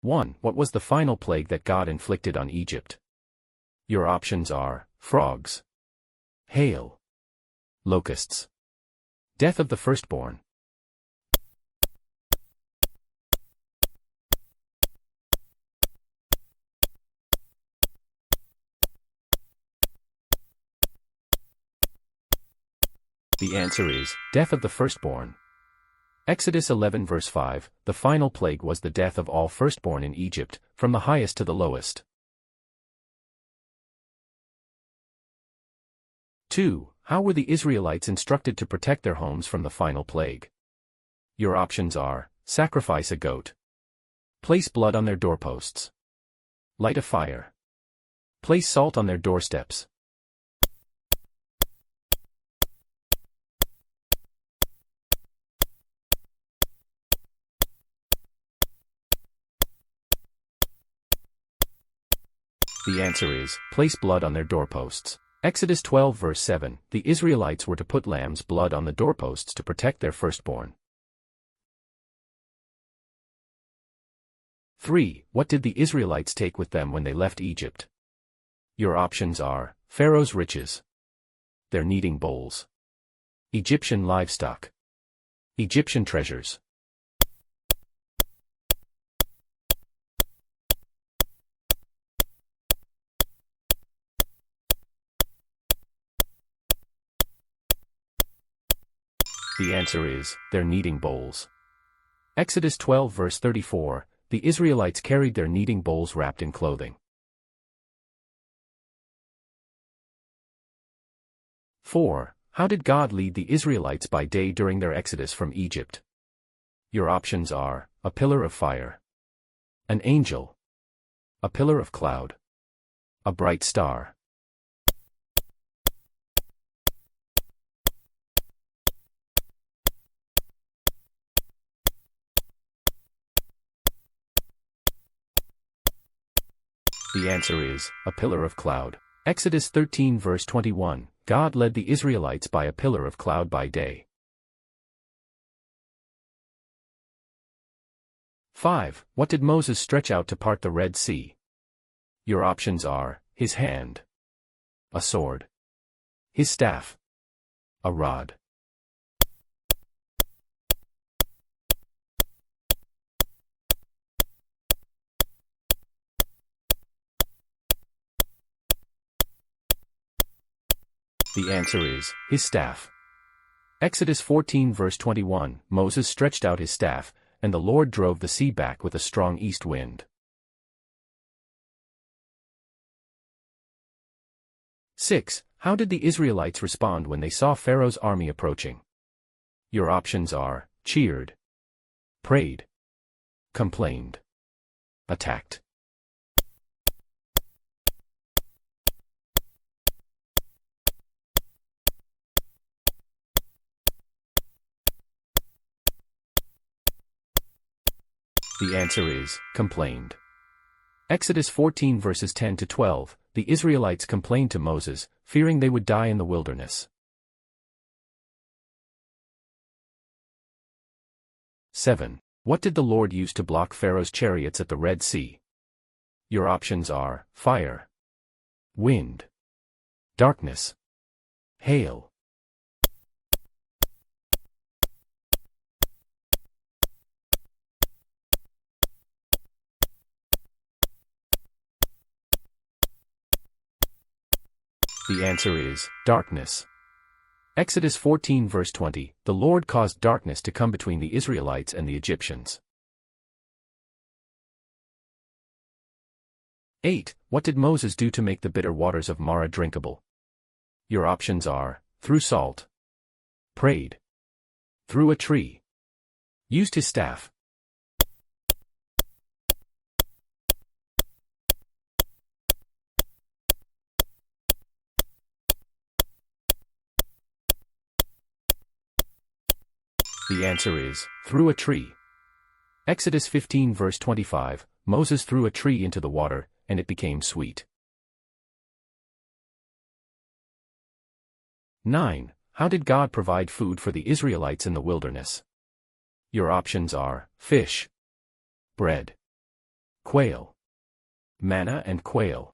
1. What was the final plague that God inflicted on Egypt? Your options are frogs, hail, locusts, death of the firstborn. The answer is death of the firstborn. Exodus 11 verse 5, the final plague was the death of all firstborn in Egypt, from the highest to the lowest. 2. How were the Israelites instructed to protect their homes from the final plague? Your options are sacrifice a goat, place blood on their doorposts, light a fire, place salt on their doorsteps. The answer is, place blood on their doorposts. Exodus 12 verse 7, the Israelites were to put lamb's blood on the doorposts to protect their firstborn. 3. What did the Israelites take with them when they left Egypt? Your options are, Pharaoh's riches, their kneading bowls, Egyptian livestock, Egyptian treasures. The answer is, their kneading bowls. Exodus 12 verse 34, the Israelites carried their kneading bowls wrapped in clothing. 4. How did God lead the Israelites by day during their exodus from Egypt? Your options are, a pillar of fire, an angel, a pillar of cloud, a bright star. The answer is, a pillar of cloud. Exodus 13 verse 21, God led the Israelites by a pillar of cloud by day. 5. What did Moses stretch out to part the Red Sea? Your options are, his hand, a sword, his staff, a rod. The answer is, his staff. Exodus 14 verse 21, Moses stretched out his staff, and the Lord drove the sea back with a strong east wind. 6. How did the Israelites respond when they saw Pharaoh's army approaching? Your options are, cheered, prayed, complained, attacked. The answer is, complained. Exodus 14 verses 10 to 12, the Israelites complained to Moses, fearing they would die in the wilderness. 7. What did the Lord use to block Pharaoh's chariots at the Red Sea? Your options are, fire, wind, darkness, hail. The answer is, darkness. Exodus 14 verse 20, the Lord caused darkness to come between the Israelites and the Egyptians. 8. What did Moses do to make the bitter waters of Marah drinkable? Your options are, threw salt, prayed, threw a tree, used his staff. The answer is, threw a tree. Exodus 15 verse 25, Moses threw a tree into the water, and it became sweet. 9. How did God provide food for the Israelites in the wilderness? Your options are, fish, bread, Quail. Manna and quail.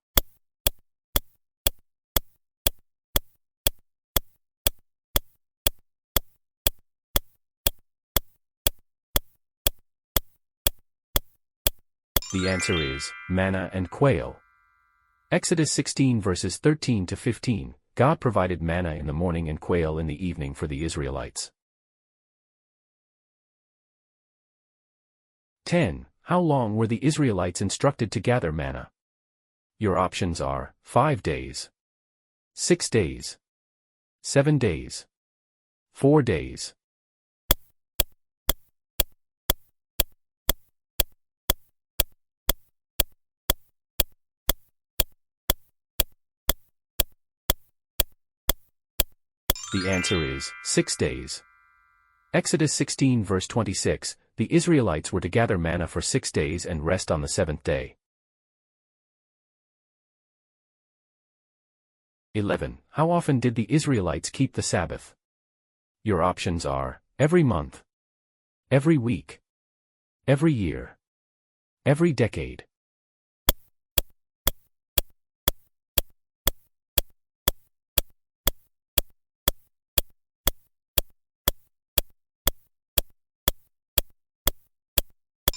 The answer is manna and quail. Exodus 16 verses 13 to 15, God provided manna in the morning and quail in the evening for the Israelites. 10. How long were the Israelites instructed to gather manna? Your options are 5 days, 6 days, 7 days, 4 days. The answer is 6 days. Exodus 16 verse 26, the Israelites were to gather manna for 6 days and rest on the 7th day. 11. How often did the Israelites keep the Sabbath? Your options are every month, every week, every year, every decade.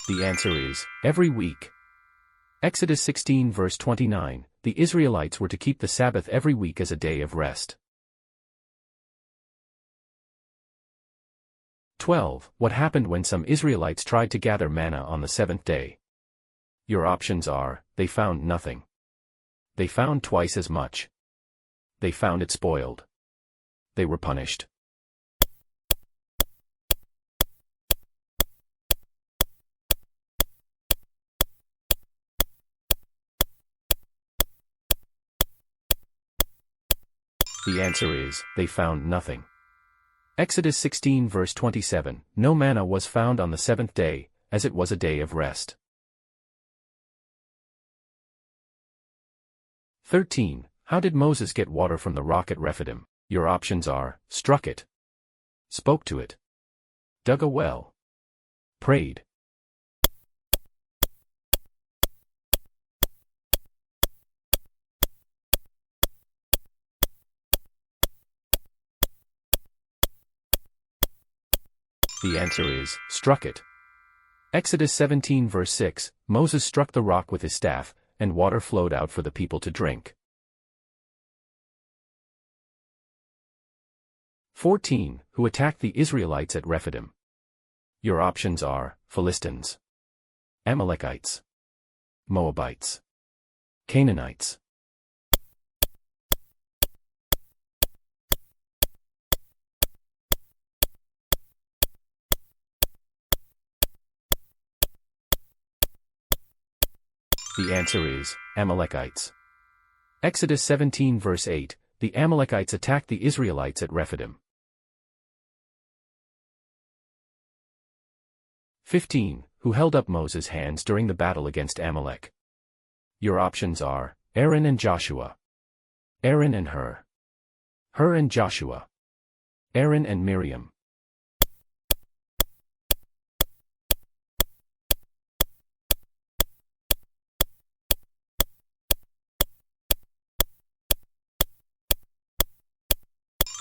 The answer is every week. Exodus 16 verse 29, the Israelites were to keep the Sabbath every week as a day of rest. 12. What happened when some Israelites tried to gather manna on the 7th day? Your options are, they found nothing. They found twice as much. They found it spoiled. They were punished. The answer is, they found nothing. Exodus 16 verse 27, no manna was found on the 7th day, as it was a day of rest. 13. How did Moses get water from the rock at Rephidim? Your options are, struck it, spoke to it, dug a well, prayed. The answer is, struck it. Exodus 17 verse 6, Moses struck the rock with his staff, and water flowed out for the people to drink. 14. Who attacked the Israelites at Rephidim? Your options are, Philistines, Amalekites, Moabites, Canaanites. The answer is, Amalekites. Exodus 17 verse 8, the Amalekites attacked the Israelites at Rephidim. 15. Who held up Moses' hands during the battle against Amalek? Your options are, Aaron and Joshua, Aaron and Hur, Hur and Joshua, Aaron and Miriam.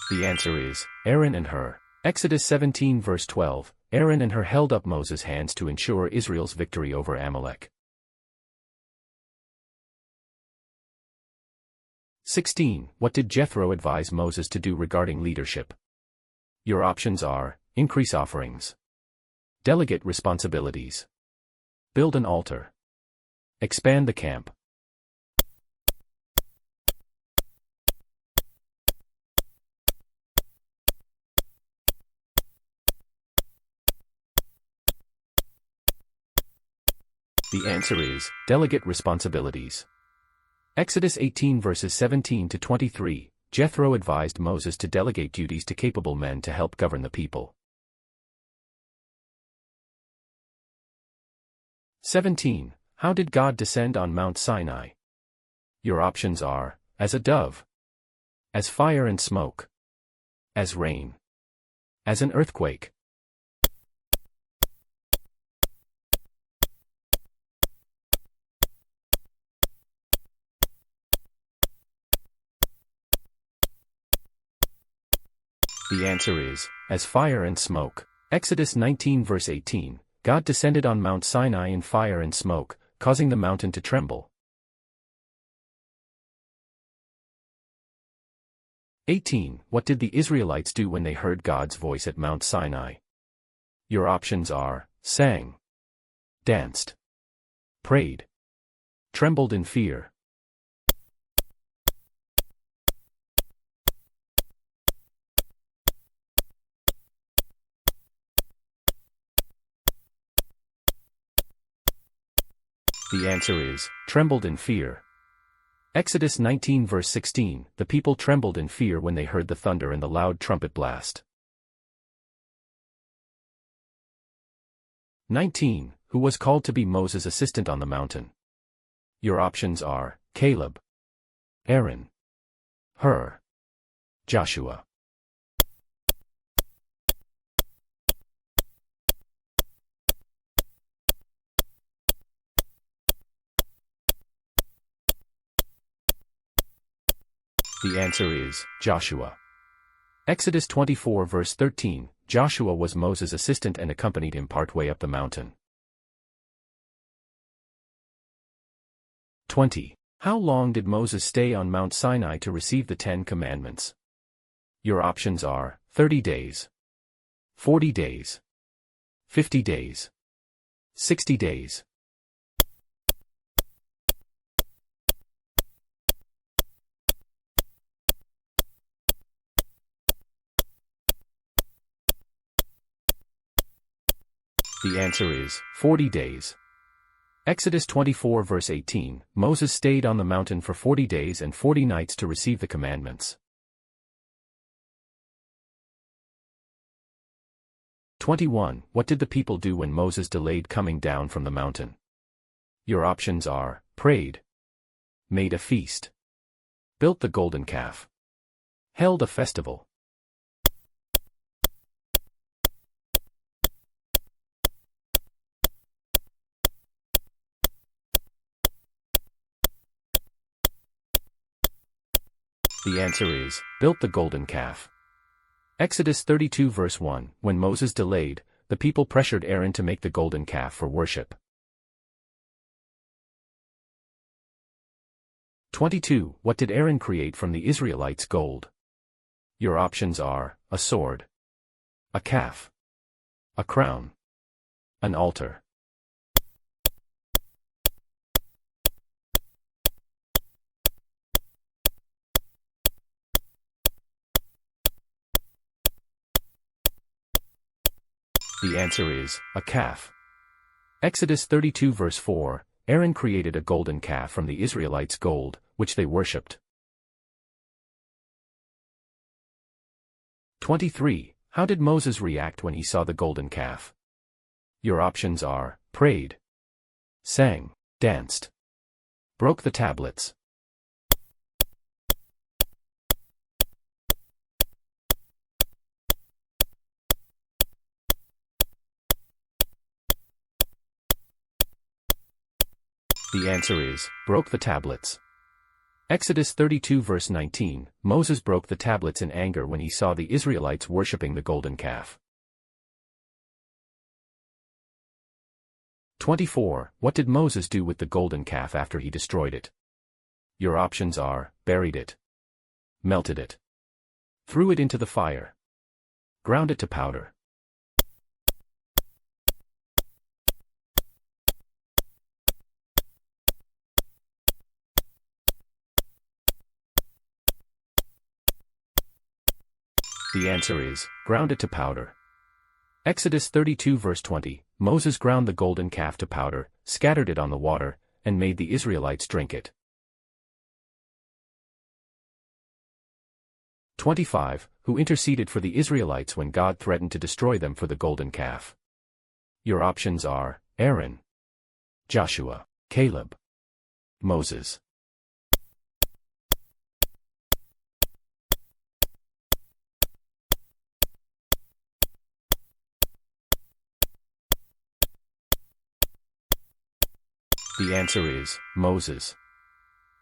The answer is, Aaron and Hur. Exodus 17 verse 12, Aaron and Hur held up Moses' hands to ensure Israel's victory over Amalek. 16. What did Jethro advise Moses to do regarding leadership? Your options are, increase offerings, delegate responsibilities, build an altar, expand the camp. The answer is, delegate responsibilities. Exodus 18 verses 17 to 23, Jethro advised Moses to delegate duties to capable men to help govern the people. 17. How did God descend on Mount Sinai? Your options are, as a dove, as fire and smoke, as rain, as an earthquake. The answer is, as fire and smoke. Exodus 19 verse 18, God descended on Mount Sinai in fire and smoke, causing the mountain to tremble. 18. What did the Israelites do when they heard God's voice at Mount Sinai? Your options are, sang, danced, prayed, trembled in fear. The answer is, trembled in fear. Exodus 19 verse 16, the people trembled in fear when they heard the thunder and the loud trumpet blast. 19. Who was called to be Moses' assistant on the mountain? Your options are, Caleb, Aaron, Hur, Joshua. The answer is, Joshua. Exodus 24 verse 13, Joshua was Moses' assistant and accompanied him partway up the mountain. 20. How long did Moses stay on Mount Sinai to receive the 10 Commandments? Your options are, 30 days, 40 days, 50 days, 60 days. The answer is, 40 days. Exodus 24 verse 18, Moses stayed on the mountain for 40 days and 40 nights to receive the commandments. 21. What did the people do when Moses delayed coming down from the mountain? Your options are, prayed, made a feast, built the golden calf, held a festival. The answer is, built the golden calf. Exodus 32 verse 1, when Moses delayed, the people pressured Aaron to make the golden calf for worship. 22. What did Aaron create from the Israelites' gold? Your options are, a sword, a calf, a crown, an altar. The answer is, a calf. Exodus 32 verse 4, Aaron created a golden calf from the Israelites' gold, which they worshipped. 23. How did Moses react when he saw the golden calf? Your options are, prayed, sang, danced, broke the tablets. The answer is, broke the tablets. Exodus 32 verse 19, Moses broke the tablets in anger when he saw the Israelites worshipping the golden calf. 24. What did Moses do with the golden calf after he destroyed it? Your options are, buried it, melted it, threw it into the fire, ground it to powder. The answer is, ground it to powder. Exodus 32 verse 20, Moses ground the golden calf to powder, scattered it on the water, and made the Israelites drink it. 25. Who interceded for the Israelites when God threatened to destroy them for the golden calf? Your options are, Aaron, Joshua, Caleb, Moses. The answer is, Moses.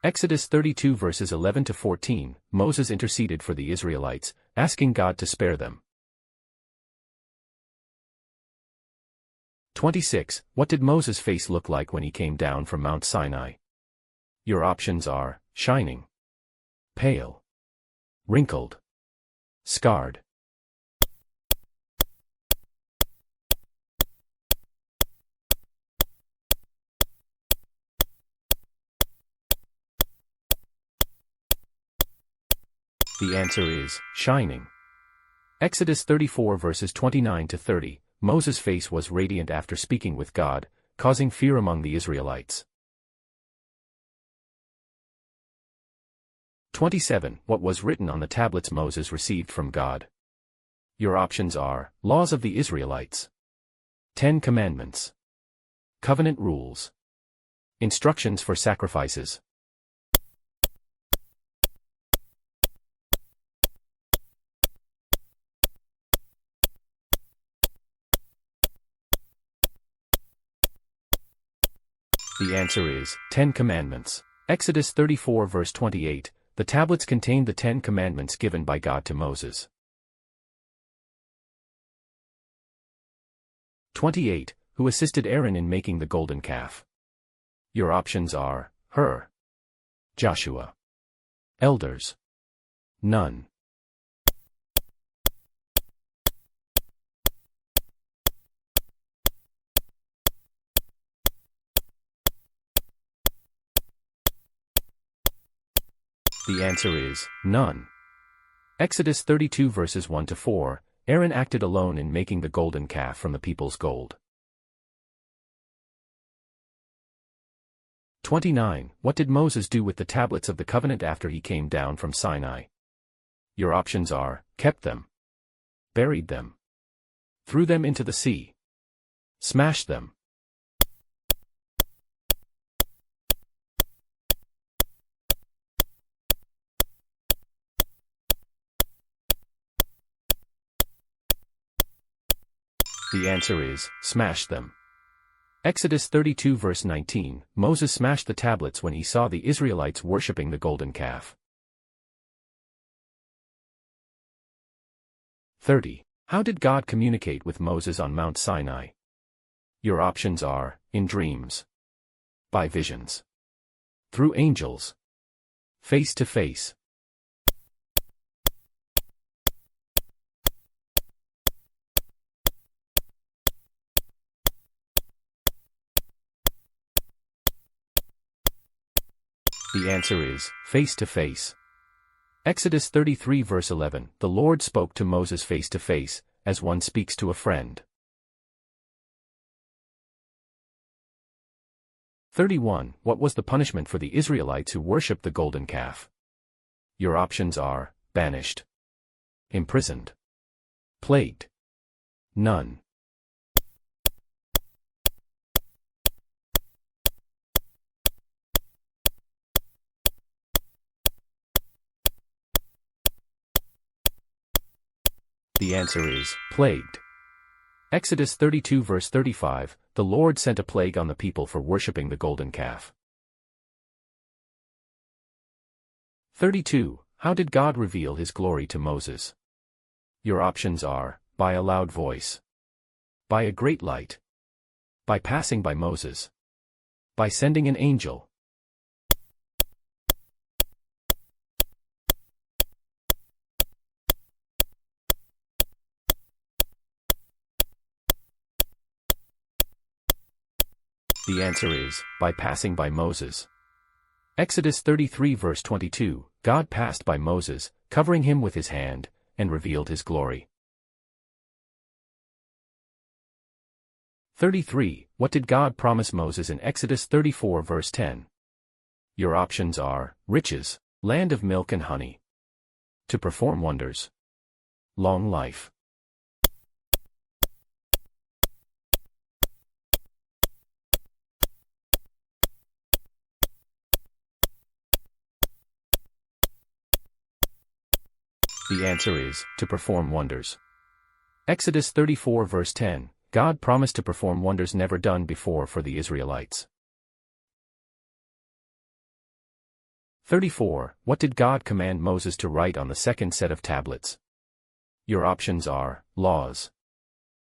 Exodus 32 verses 11 to 14, Moses interceded for the Israelites, asking God to spare them. 26. What did Moses' face look like when he came down from Mount Sinai? Your options are shining, pale, wrinkled, scarred. The answer is shining. Exodus 34 verses 29 to 30. Moses' face was radiant after speaking with God, causing fear among the Israelites. 27. What was written on the tablets Moses received from God? Your options are Laws of the Israelites, 10 Commandments, Covenant Rules, Instructions for Sacrifices. The answer is 10 Commandments. Exodus 34 verse 28, the tablets contained the 10 Commandments given by God to Moses. 28. Who assisted Aaron in making the golden calf? Your options are Hur, Joshua, elders, none. The answer is none. Exodus 32 verses 1 to 4, Aaron acted alone in making the golden calf from the people's gold. 29. What did Moses do with the tablets of the covenant after he came down from Sinai? Your options are kept them, buried them, threw them into the sea, smashed them. The answer is smash them. Exodus 32 verse 19, Moses smashed the tablets when he saw the Israelites worshipping the golden calf. 30. How did God communicate with Moses on Mount Sinai? Your options are in dreams, by visions, through angels, face to face. The answer is face to face. Exodus 33 verse 11, the Lord spoke to Moses face to face, as one speaks to a friend. 31. What was the punishment for the Israelites who worshipped the golden calf? Your options are banished, imprisoned, plagued, none. The answer is plagued. Exodus 32 verse 35, the Lord sent a plague on the people for worshipping the golden calf. 32. How did God reveal his glory to Moses? Your options are by a loud voice, by a great light, by passing by Moses, by sending an angel. The answer is by passing by Moses. Exodus 33 verse 22, God passed by Moses, covering him with his hand, and revealed his glory. 33. What did God promise Moses in Exodus 34 verse 10? Your options are riches, land of milk and honey, to perform wonders, long life. The answer is to perform wonders. Exodus 34 verse 10, God promised to perform wonders never done before for the Israelites. 34. What did God command Moses to write on the second set of tablets? Your options are laws,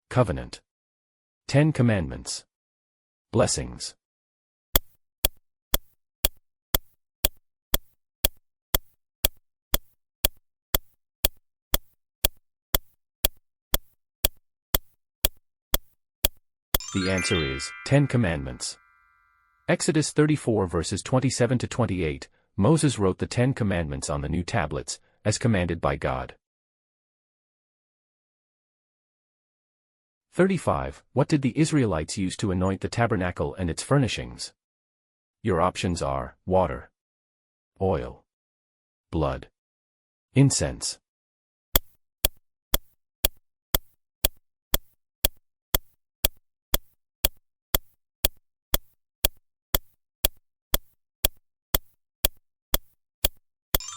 covenant, 10 commandments, blessings. The answer is 10 commandments. Exodus 34 verses 27 to 28, Moses wrote the 10 commandments on the new tablets, as commanded by God. 35. What did the Israelites use to anoint the tabernacle and its furnishings? Your options are water, oil, blood, incense.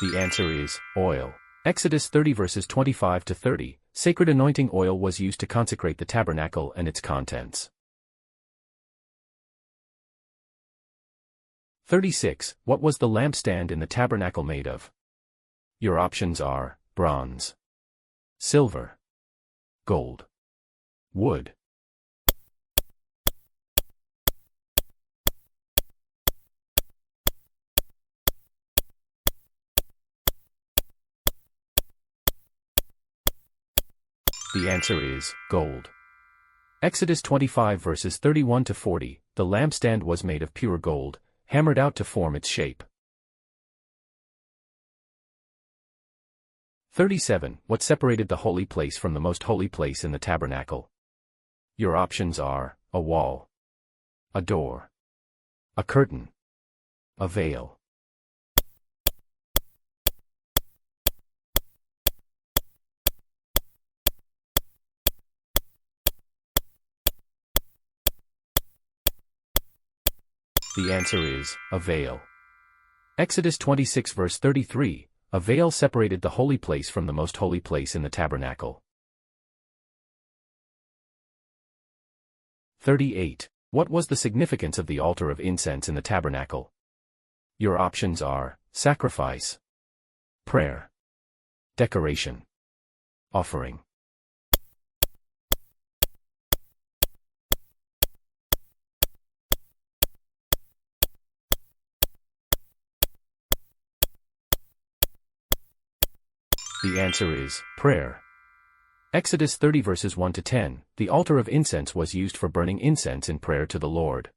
The answer is oil. Exodus 30 verses 25 to 30, sacred anointing oil was used to consecrate the tabernacle and its contents. 36. What was the lampstand in the tabernacle made of? Your options are bronze, silver, gold, wood. The answer is gold. Exodus 25 verses 31 to 40, the lampstand was made of pure gold, hammered out to form its shape. 37. What separated the holy place from the most holy place in the tabernacle? Your options are a wall, a door, a curtain, a veil. The answer is a veil. Exodus 26 verse 33, a veil separated the holy place from the most holy place in the tabernacle. 38. What was the significance of the altar of incense in the tabernacle? Your options are sacrifice, prayer, decoration, offering. The answer is prayer. Exodus 30 verses 1 to 10, the altar of incense was used for burning incense in prayer to the Lord.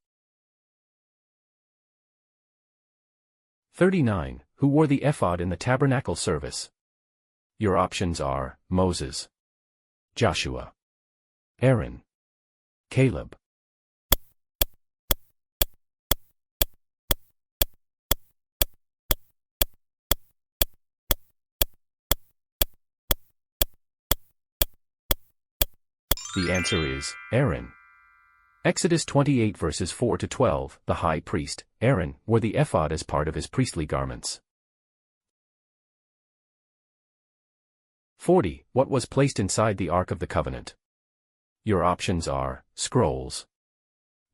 39. Who wore the ephod in the tabernacle service? Your options are Moses, Joshua, Aaron, Caleb. The answer is Aaron. Exodus 28 verses 4 to 12, the high priest, Aaron, wore the ephod as part of his priestly garments. 40. What was placed inside the Ark of the Covenant? Your options are scrolls,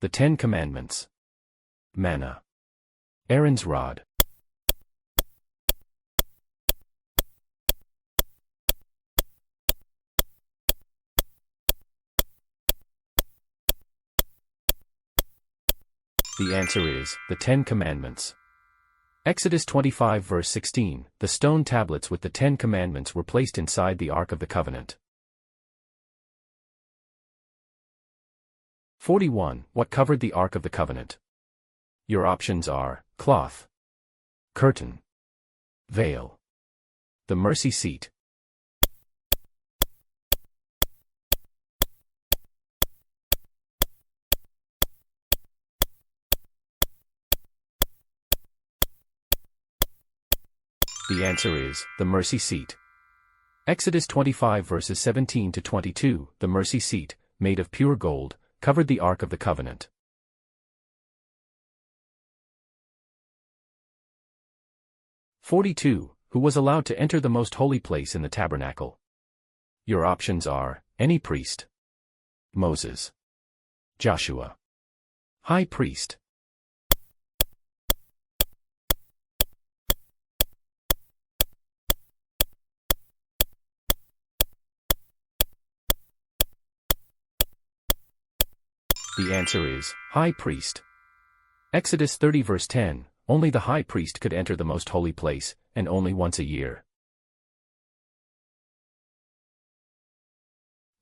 the 10 Commandments, manna, Aaron's rod. The answer is the 10 Commandments. Exodus 25 verse 16, the stone tablets with the 10 Commandments were placed inside the Ark of the Covenant. 41. What covered the Ark of the Covenant? Your options are cloth, curtain, veil, the mercy seat. The answer is the mercy seat. Exodus 25 verses 17 to 22, the mercy seat, made of pure gold, covered the Ark of the Covenant. 42. Who was allowed to enter the most holy place in the tabernacle? Your options are any priest, Moses, Joshua, high priest. The answer is, high priest. Exodus 30 verse 10, only the high priest could enter the most holy place, and only once a year.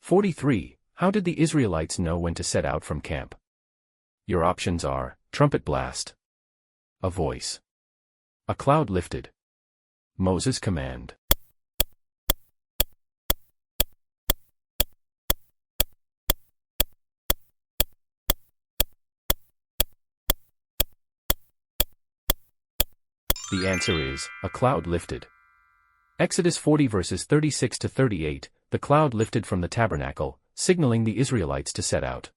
43. How did the Israelites know when to set out from camp? Your options are, trumpet blast, a voice, a cloud lifted, Moses' command. The answer is, a cloud lifted. Exodus 40 verses 36 to 38, the cloud lifted from the tabernacle, signaling the Israelites to set out.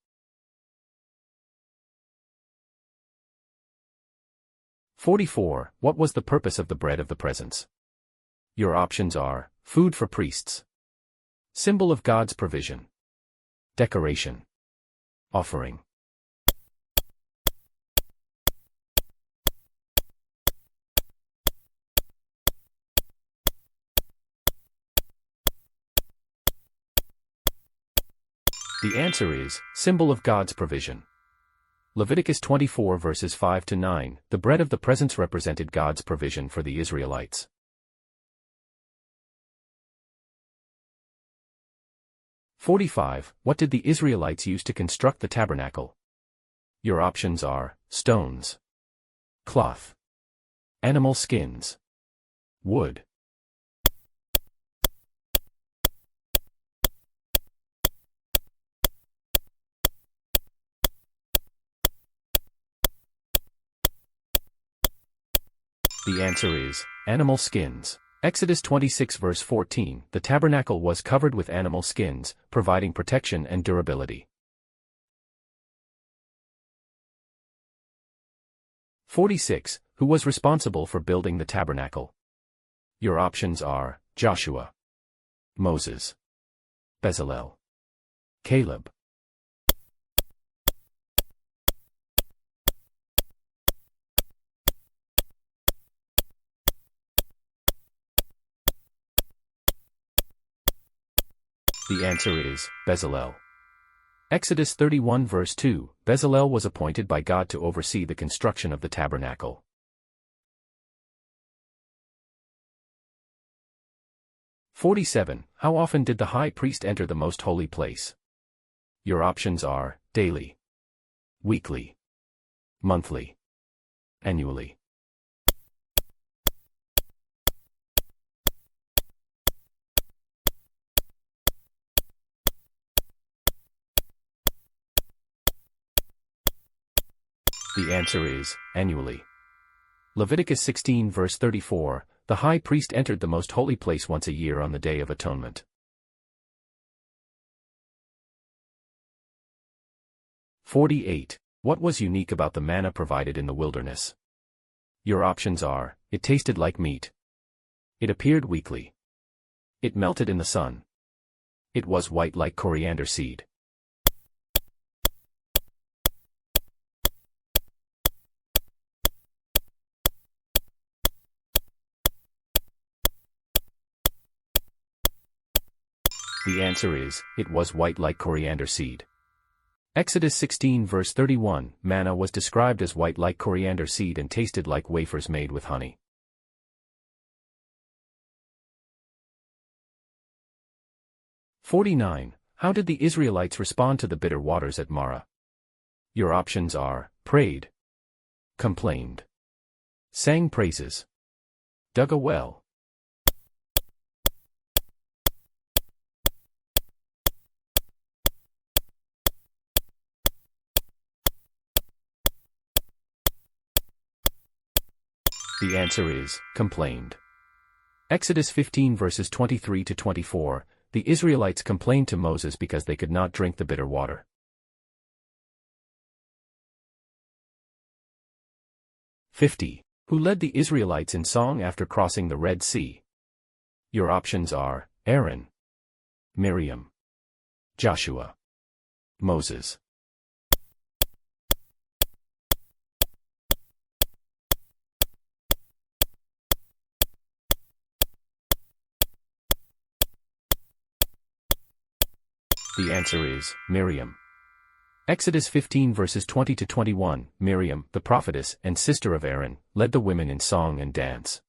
44. What was the purpose of the bread of the presence? Your options are, food for priests, symbol of God's provision, decoration, offering. The answer is, symbol of God's provision. Leviticus 24 verses 5 to 9, the bread of the presence represented God's provision for the Israelites. 45. What did the Israelites use to construct the tabernacle? Your options are, stones, cloth, animal skins, wood. The answer is, animal skins. Exodus 26 verse 14, the tabernacle was covered with animal skins, providing protection and durability. 46. Who was responsible for building the tabernacle? Your options are, Joshua, Moses, Bezalel, Caleb. The answer is, Bezalel. Exodus 31 verse 2, Bezalel was appointed by God to oversee the construction of the tabernacle. 47. How often did the high priest enter the most holy place? Your options are, daily, weekly, monthly, annually. The answer is, annually. Leviticus 16 verse 34, the high priest entered the most holy place once a year on the Day of Atonement. 48. What was unique about the manna provided in the wilderness? Your options are, it tasted like meat, it appeared weekly, it melted in the sun, it was white like coriander seed. The answer is, it was white like coriander seed. Exodus 16 verse 31, manna was described as white like coriander seed and tasted like wafers made with honey. 49. How did the Israelites respond to the bitter waters at Marah? Your options are, prayed, complained, sang praises, dug a well. The answer is, complained. Exodus 15 verses 23 to 24, the Israelites complained to Moses because they could not drink the bitter water. 50. Who led the Israelites in song after crossing the Red Sea? Your options are, Aaron, Miriam, Joshua, Moses. The answer is, Miriam. Exodus 15 verses 20 to 21, Miriam, the prophetess and sister of Aaron, led the women in song and dance.